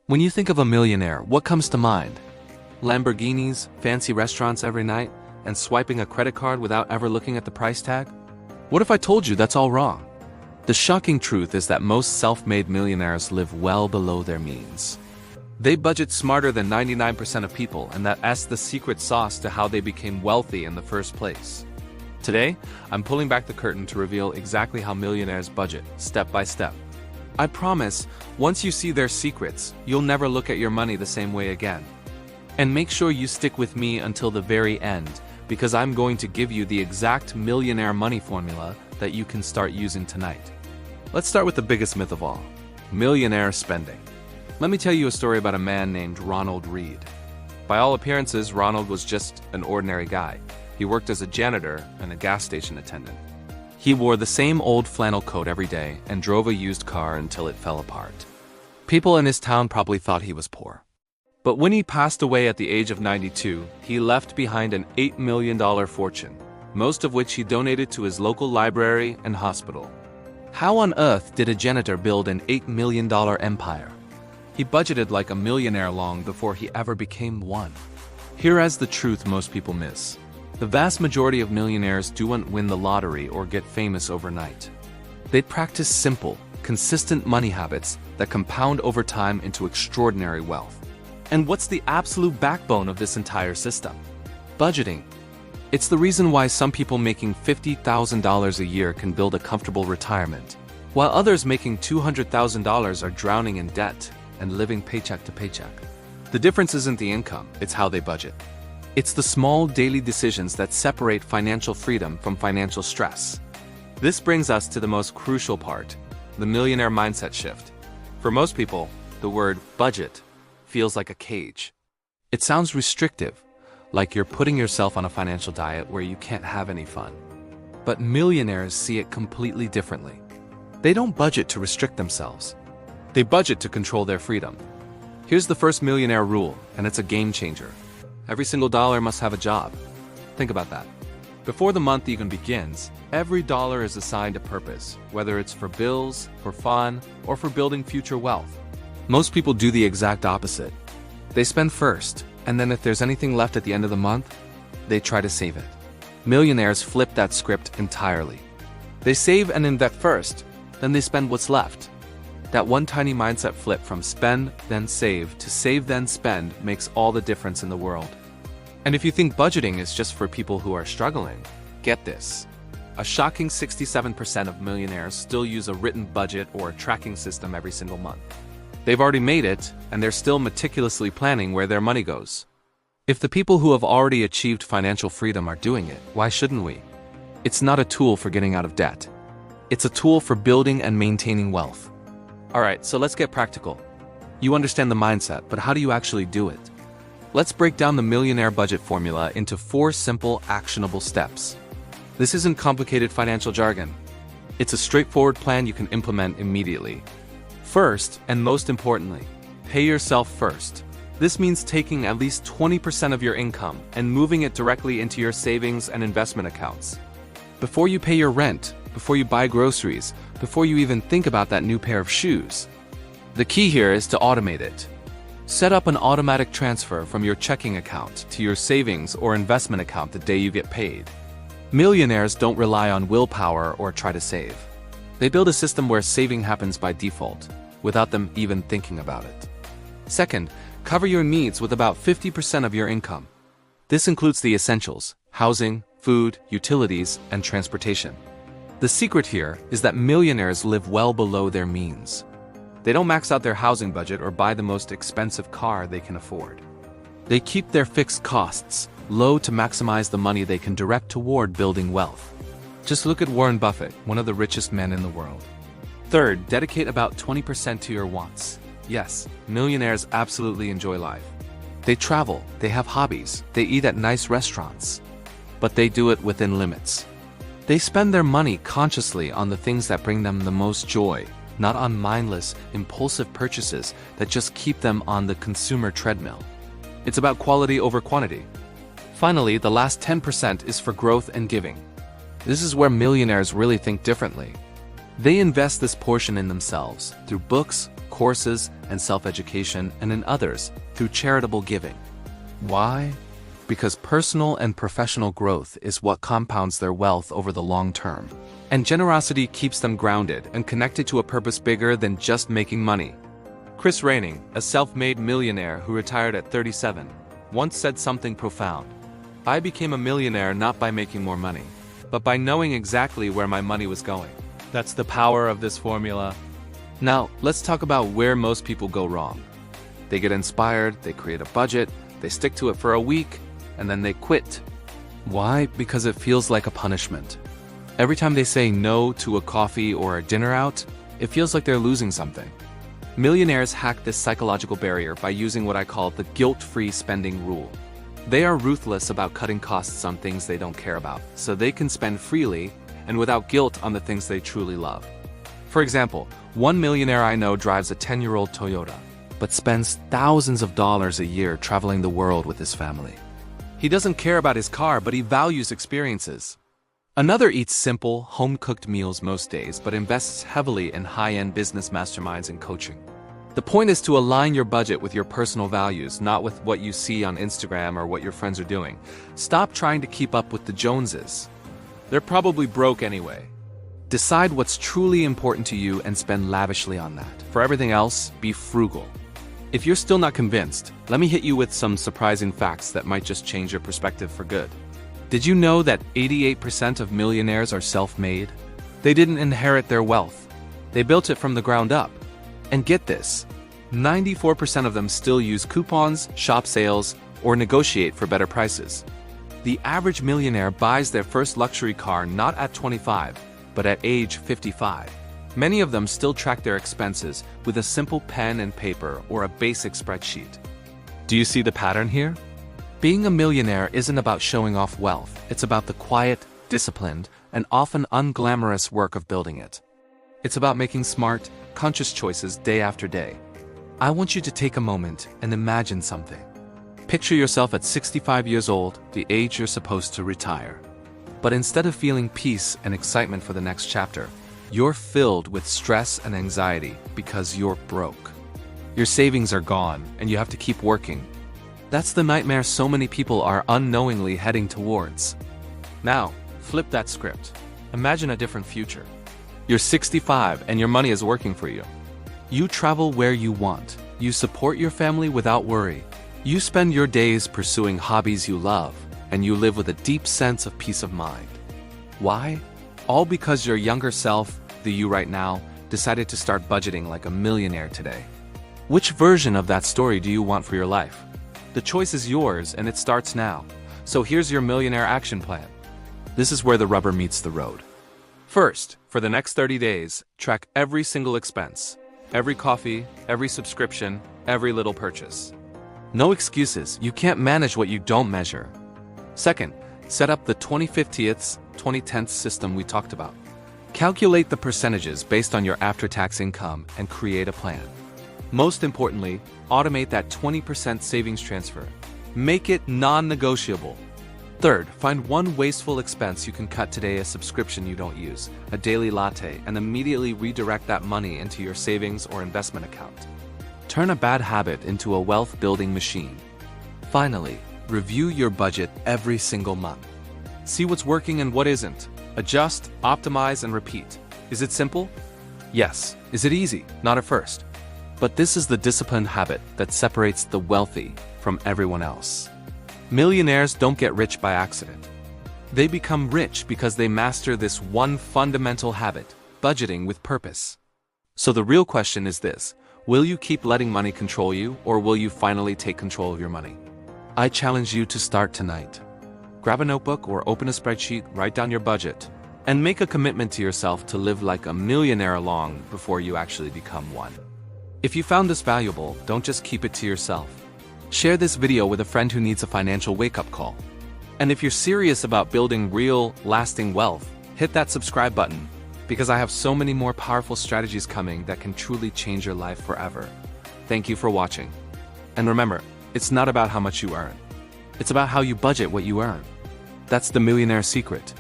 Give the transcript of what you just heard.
When you think of a millionaire, what comes to mind? Lamborghinis, fancy restaurants every night, and swiping a credit card without ever looking at the price tag? What if I told you that's all wrong? The shocking truth is that most self-made millionaires live well below their means. They budget smarter than 99% of people, and that's the secret sauce to how they became wealthy in the first place. Today, I'm pulling back the curtain to reveal exactly how millionaires budget, step by step. I promise, once you see their secrets, you'll never look at your money the same way again. And make sure you stick with me until the very end, because I'm going to give you the exact millionaire money formula that you can start using tonight. Let's start with the biggest myth of all, millionaire spending. Let me tell you a story about a man named Ronald Reed. By all appearances, Ronald was just an ordinary guy. He worked as a janitor and a gas station attendant. He wore the same old flannel coat every day and drove a used car until it fell apart. People in his town probably thought he was poor. But when he passed away at the age of 92, he left behind an $8 million fortune, most of which he donated to his local library and hospital. How on earth did a janitor build an $8 million empire? He budgeted like a millionaire long before he ever became one. Here is the truth most people miss. The vast majority of millionaires don't win the lottery or get famous overnight. They practice simple, consistent money habits that compound over time into extraordinary wealth. And what's the absolute backbone of this entire system? Budgeting. It's the reason why some people making $50,000 a year can build a comfortable retirement, while others making $200,000 are drowning in debt and living paycheck to paycheck. The difference isn't the income, it's how they budget. It's the small daily decisions that separate financial freedom from financial stress. This brings us to the most crucial part, the millionaire mindset shift. For most people, the word budget feels like a cage. It sounds restrictive, like you're putting yourself on a financial diet where you can't have any fun. But millionaires see it completely differently. They don't budget to restrict themselves. They budget to control their freedom. Here's the first millionaire rule, and it's a game changer. Every single dollar must have a job. Think about that. Before the month even begins, every dollar is assigned a purpose, whether it's for bills, for fun, or for building future wealth. Most people do the exact opposite. They spend first, and then if there's anything left at the end of the month, they try to save it. Millionaires flip that script entirely. They save and invest first, then they spend what's left. That one tiny mindset flip from spend, then save, to save, then spend makes all the difference in the world. And if you think budgeting is just for people who are struggling, get this. A shocking 67% of millionaires still use a written budget or a tracking system every single month. They've already made it, and they're still meticulously planning where their money goes. If the people who have already achieved financial freedom are doing it, why shouldn't we? It's not a tool for getting out of debt. It's a tool for building and maintaining wealth. Alright, so let's get practical. You understand the mindset, but how do you actually do it? Let's break down the millionaire budget formula into 4 simple, actionable steps. This isn't complicated financial jargon. It's a straightforward plan you can implement immediately. First, and most importantly, pay yourself first. This means taking at least 20% of your income and moving it directly into your savings and investment accounts. Before you pay your rent, before you buy groceries, before you even think about that new pair of shoes. The key here is to automate it. Set up an automatic transfer from your checking account to your savings or investment account the day you get paid. Millionaires don't rely on willpower or try to save. They build a system where saving happens by default, without them even thinking about it. Second, cover your needs with about 50% of your income. This includes the essentials: housing, food, utilities, and transportation. The secret here is that millionaires live well below their means. They don't max out their housing budget or buy the most expensive car they can afford. They keep their fixed costs low to maximize the money they can direct toward building wealth. Just look at Warren Buffett, one of the richest men in the world. Third, dedicate about 20% to your wants. Yes, millionaires absolutely enjoy life. They travel, they have hobbies, they eat at nice restaurants. But they do it within limits. They spend their money consciously on the things that bring them the most joy, not on mindless, impulsive purchases that just keep them on the consumer treadmill. It's about quality over quantity. Finally, the last 10% is for growth and giving. This is where millionaires really think differently. They invest this portion in themselves through books, courses, and self-education, and in others through charitable giving. Why? Because personal and professional growth is what compounds their wealth over the long term. And generosity keeps them grounded and connected to a purpose bigger than just making money. Chris Raining, a self-made millionaire who retired at 37, once said something profound. "I became a millionaire not by making more money, but by knowing exactly where my money was going." That's the power of this formula. Now, let's talk about where most people go wrong. They get inspired, they create a budget, they stick to it for a week, and then they quit. Why? Because it feels like a punishment. Every time they say no to a coffee or a dinner out, it feels like they're losing something. Millionaires hack this psychological barrier by using what I call the guilt-free spending rule. They are ruthless about cutting costs on things they don't care about, so they can spend freely and without guilt on the things they truly love. For example, one millionaire I know drives a 10-year-old Toyota, but spends thousands of dollars a year traveling the world with his family. He doesn't care about his car, but he values experiences. Another eats simple, home-cooked meals most days, but invests heavily in high-end business masterminds and coaching. The point is to align your budget with your personal values, not with what you see on Instagram or what your friends are doing. Stop trying to keep up with the Joneses. They're probably broke anyway. Decide what's truly important to you and spend lavishly on that. For everything else, be frugal. If you're still not convinced, let me hit you with some surprising facts that might just change your perspective for good. Did you know that 88% of millionaires are self-made? They didn't inherit their wealth. They built it from the ground up. And get this, 94% of them still use coupons, shop sales, or negotiate for better prices. The average millionaire buys their first luxury car not at 25, but at age 55. Many of them still track their expenses with a simple pen and paper or a basic spreadsheet. Do you see the pattern here? Being a millionaire isn't about showing off wealth. It's about the quiet, disciplined, and often unglamorous work of building it. It's about making smart, conscious choices day after day. I want you to take a moment and imagine something. Picture yourself at 65 years old, the age you're supposed to retire. But instead of feeling peace and excitement for the next chapter, you're filled with stress and anxiety because you're broke. Your savings are gone, and you have to keep working. That's the nightmare so many people are unknowingly heading towards. Now, flip that script. Imagine a different future. You're 65 and your money is working for you. You travel where you want. You support your family without worry. You spend your days pursuing hobbies you love, and you live with a deep sense of peace of mind. Why? All because your younger self, the you right now, decided to start budgeting like a millionaire today. Which version of that story do you want for your life? The choice is yours, and it starts now. So here's your millionaire action plan. This is where the rubber meets the road. First, for the next 30 days, track every single expense. Every coffee, every subscription, every little purchase. No excuses, you can't manage what you don't measure. Second, set up the 20/50ths, 20/10ths system we talked about. Calculate the percentages based on your after-tax income and create a plan. Most importantly, automate that 20% savings transfer. Make it non-negotiable. Third, find one wasteful expense you can cut today, a subscription you don't use, a daily latte, and immediately redirect that money into your savings or investment account. Turn a bad habit into a wealth-building machine. Finally, review your budget every single month. See what's working and what isn't. Adjust, optimize, and repeat. Is it simple? Yes. Is it easy? Not at first. But this is the disciplined habit that separates the wealthy from everyone else. Millionaires don't get rich by accident. They become rich because they master this one fundamental habit, budgeting with purpose. So the real question is this: will you keep letting money control you, or will you finally take control of your money? I challenge you to start tonight. Grab a notebook or open a spreadsheet, write down your budget, and make a commitment to yourself to live like a millionaire long before you actually become one. If you found this valuable, don't just keep it to yourself. Share this video with a friend who needs a financial wake-up call. And if you're serious about building real, lasting wealth, hit that subscribe button, because I have so many more powerful strategies coming that can truly change your life forever. Thank you for watching. And remember, it's not about how much you earn. It's about how you budget what you earn. That's the millionaire secret.